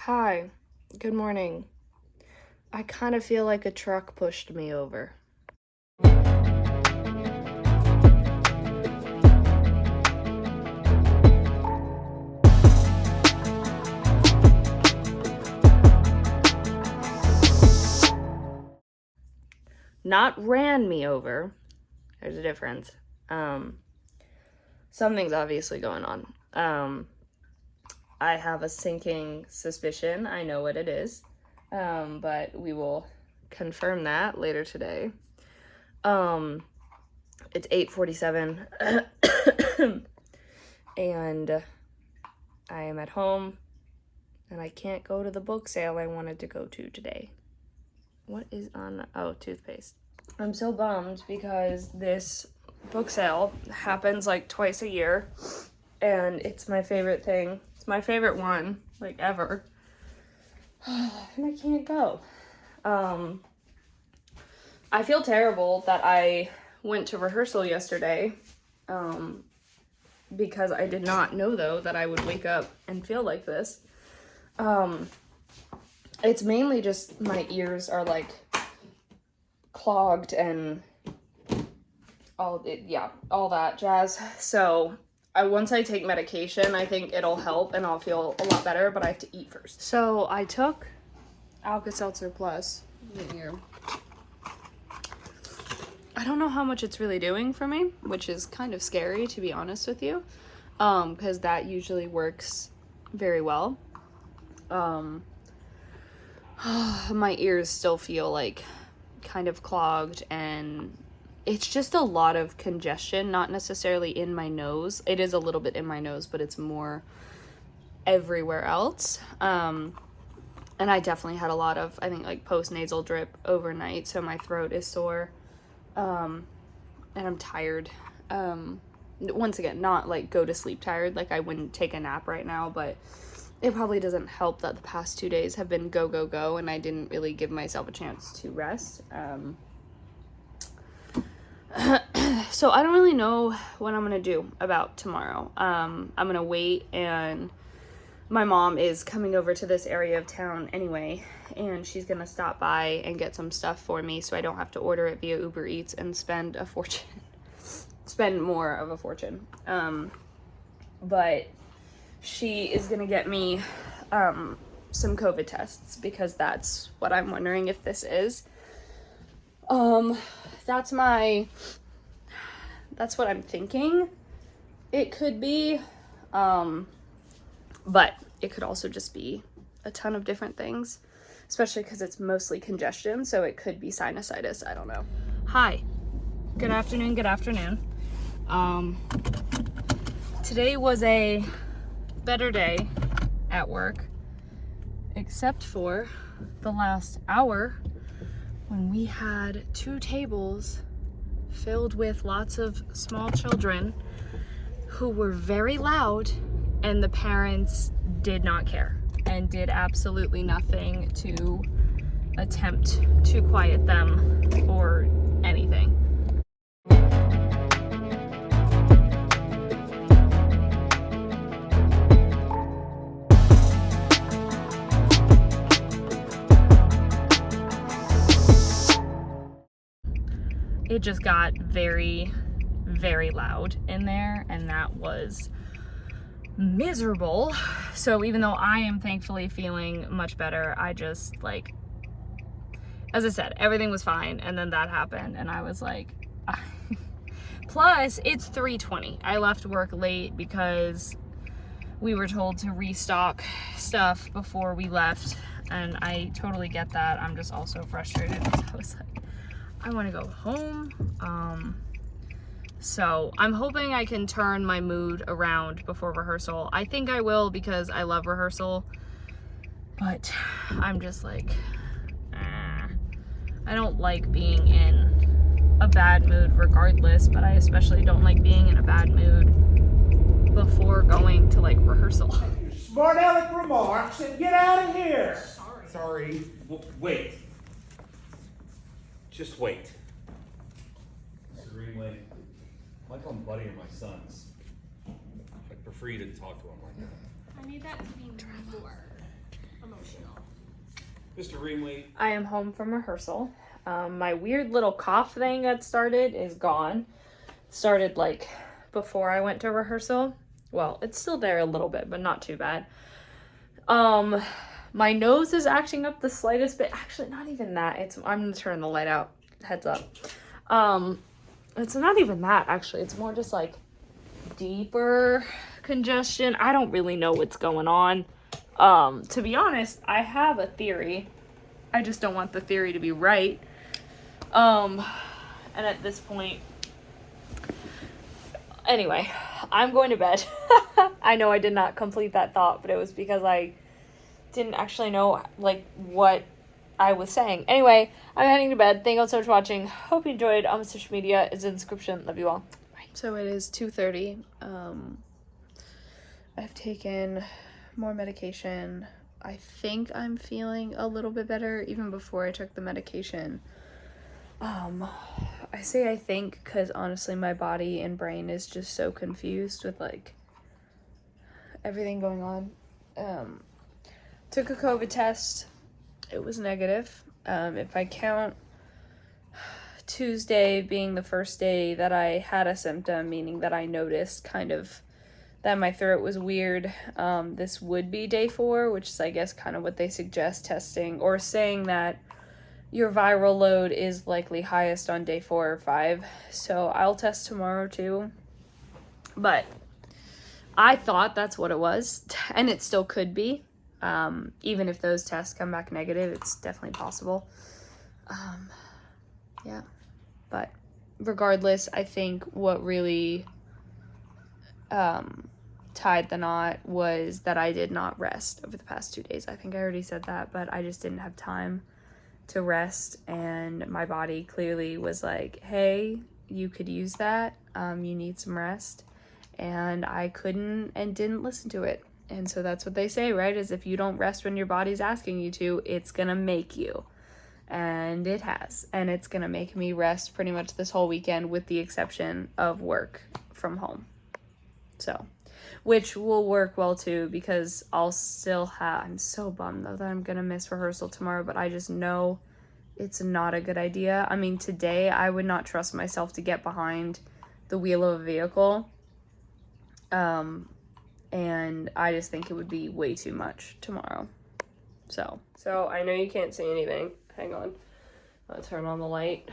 Hi, good morning. I kind of feel like a truck pushed me over. Not ran me over. There's a difference. Something's obviously going on. I have a sinking suspicion. I know what it is. But we will confirm that later today. It's 8:47 and I am at home and I can't go to the book sale I wanted to go to today. What is on? Oh, toothpaste. I'm so bummed because this book sale happens like twice a year and it's my favorite thing. It's my favorite one, like ever. And I can't go. I feel terrible that I went to rehearsal yesterday because I did not know, though, that I would wake up and feel like this. It's mainly just my ears are, like, clogged and all that jazz. So once I take medication, I think it'll help and I'll feel a lot better, but I have to eat first. So I took Alka-Seltzer Plus here. I don't know how much it's really doing for me, which is kind of scary, to be honest with you, because that usually works very well. My ears still feel like kind of clogged, and it's just a lot of congestion, not necessarily in my nose. It is a little bit in my nose, but it's more everywhere else. And I definitely had a lot of, I think, like post-nasal drip overnight, so my throat is sore. And I'm tired. Once again, not like go to sleep tired, like I wouldn't take a nap right now, but it probably doesn't help that the past 2 days have been go, go, go, and I didn't really give myself a chance to rest. So I don't really know what I'm gonna do about tomorrow. I'm gonna wait, and my mom is coming over to this area of town anyway, and she's gonna stop by and get some stuff for me so I don't have to order it via Uber Eats and spend a fortune. Spend more of a fortune. But she is gonna get me some COVID tests because that's what I'm wondering if this is. That's what I'm thinking it could be. But it could also just be a ton of different things, especially because it's mostly congestion, so it could be sinusitis. I don't know. Hi. Good afternoon. Today was a better day at work, except for the last hour when we had 2 tables filled with lots of small children who were very loud, and the parents did not care and did absolutely nothing to attempt to quiet them or anything. It just got very, very loud in there, and that was miserable. So even though I am thankfully feeling much better, I just, like, as I said, everything was fine, and then that happened, and I was like, plus it's 3:20. I left work late because we were told to restock stuff before we left, and I totally get that. I'm just also frustrated because I was like, I want to go home. So I'm hoping I can turn my mood around before rehearsal. I think I will because I love rehearsal, but I'm just like, I don't like being in a bad mood regardless, but I especially don't like being in a bad mood before going to like rehearsal. Smart aleck remarks and get out of here. Sorry. Wait. Just wait. Mr. Greenway, Michael and Buddy are my sons. I'd prefer you didn't talk to them like that. I need that to be more emotional. Mr. Greenway. I am home from rehearsal. My weird little cough thing that started is gone. It started like before I went to rehearsal. Well, it's still there a little bit, but not too bad. My nose is acting up the slightest bit. Actually, not even that. I'm gonna turn the light out. Heads up. It's not even that, actually. It's more just like deeper congestion. I don't really know what's going on. To be honest, I have a theory. I just don't want the theory to be right. And at this point, anyway, I'm going to bed. I know I did not complete that thought, but it was because I didn't actually know, like, what I was saying. Anyway, I'm heading to bed. Thank you all so much for watching. Hope you enjoyed. All my social media is in the description. Love you all. Bye. So it is 2:30. I've taken more medication. I think I'm feeling a little bit better even before I took the medication. I say I think because honestly my body and brain is just so confused with like everything going on. Took a COVID test. It was negative. If I count Tuesday being the first day that I had a symptom, meaning that I noticed kind of that my throat was weird, this would be day 4, which is I guess kind of what they suggest testing, or saying that your viral load is likely highest on day 4 or 5. So I'll test tomorrow too. But I thought that's what it was, and it still could be. Even if those tests come back negative, it's definitely possible. Yeah. But regardless, I think what really tied the knot was that I did not rest over the past 2 days. I think I already said that, but I just didn't have time to rest, and my body clearly was like, hey, you could use that. You need some rest. And I couldn't and didn't listen to it. And so that's what they say, right? Is if you don't rest when your body's asking you to, it's gonna make you. And it has. And it's gonna make me rest pretty much this whole weekend with the exception of work from home. So, which will work well too, because I'll still have, I'm so bummed though that I'm gonna miss rehearsal tomorrow, but I just know it's not a good idea. I mean, today I would not trust myself to get behind the wheel of a vehicle. And I just think it would be way too much tomorrow. So I know you can't see anything. Hang on. I'll turn on the light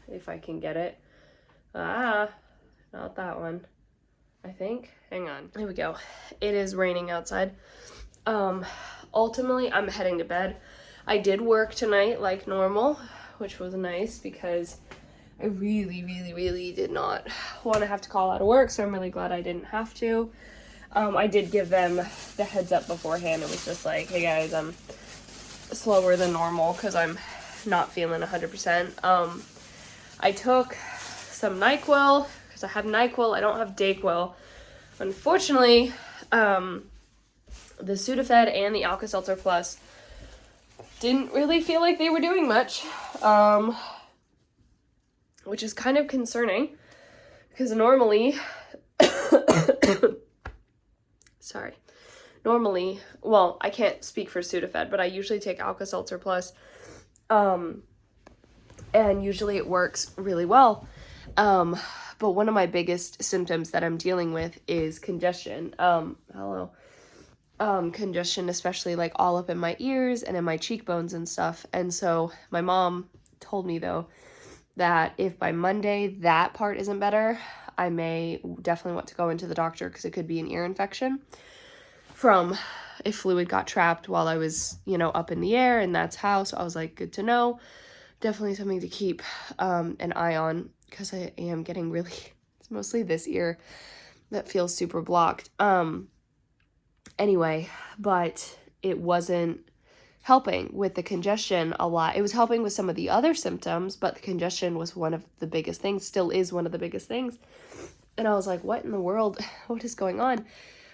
if I can get it. Not that one. I think. Hang on. Here we go. It is raining outside. Ultimately, I'm heading to bed. I did work tonight like normal, which was nice because I really, really, really did not want to have to call out of work, so I'm really glad I didn't have to. I did give them the heads up beforehand. It was just like, hey guys, I'm slower than normal because I'm not feeling 100%. I took some NyQuil because I have NyQuil. I don't have Dayquil. Unfortunately, the Sudafed and the Alka-Seltzer Plus didn't really feel like they were doing much, which is kind of concerning because normally, well, I can't speak for Sudafed, but I usually take Alka-Seltzer Plus, and usually it works really well. But one of my biggest symptoms that I'm dealing with is congestion. Congestion, especially like all up in my ears and in my cheekbones and stuff. And so my mom told me though that if by Monday that part isn't better, I may definitely want to go into the doctor because it could be an ear infection from if fluid got trapped while I was, up in the air, and that's how. So I was like, good to know. Definitely something to keep an eye on because I am getting really, it's mostly this ear that feels super blocked. Anyway, but it wasn't helping with the congestion a lot. It was helping with some of the other symptoms, but the congestion was one of the biggest things, still is one of the biggest things. And I was like, what in the world? What is going on?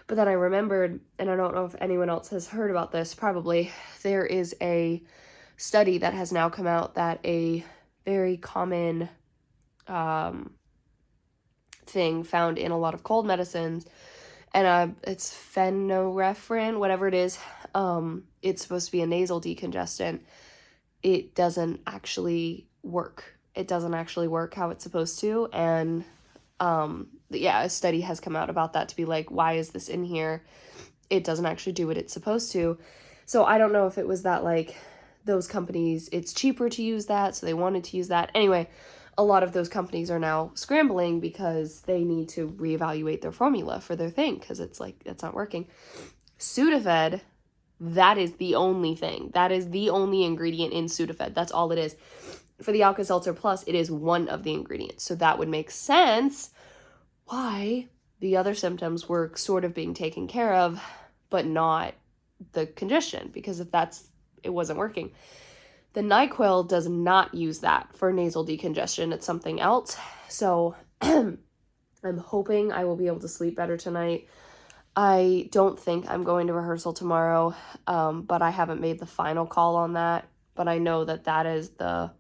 But then I remembered, and I don't know if anyone else has heard about this, probably, there is a study that has now come out that a very common thing found in a lot of cold medicines, and it's phenylephrine, whatever it is, it's supposed to be a nasal decongestant, it doesn't actually work. It doesn't actually work how it's supposed to. And yeah, a study has come out about that to be like, why is this in here? It doesn't actually do what it's supposed to. So I don't know if it was that like those companies, it's cheaper to use that, so they wanted to use that. Anyway, a lot of those companies are now scrambling because they need to reevaluate their formula for their thing because it's like, it's not working. Sudafed, that is the only thing. That is the only ingredient in Sudafed. That's all it is. For the Alka-Seltzer Plus, it is one of the ingredients. So that would make sense why the other symptoms were sort of being taken care of, but not the congestion, because if it wasn't working. The NyQuil does not use that for nasal decongestion. It's something else. So I'm hoping I will be able to sleep better tonight. I don't think I'm going to rehearsal tomorrow, but I haven't made the final call on that. But I know that is the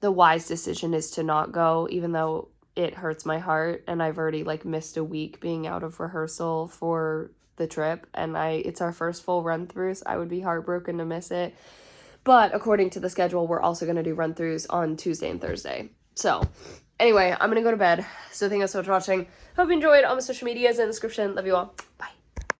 wise decision is to not go, even though it hurts my heart. And I've already like missed a week being out of rehearsal for the trip. And it's our first full run through, so I would be heartbroken to miss it. But according to the schedule, we're also going to do run-throughs on Tuesday and Thursday. So anyway, I'm going to go to bed. So thank you so much for watching. Hope you enjoyed. All my social media is in the description. Love you all. Bye.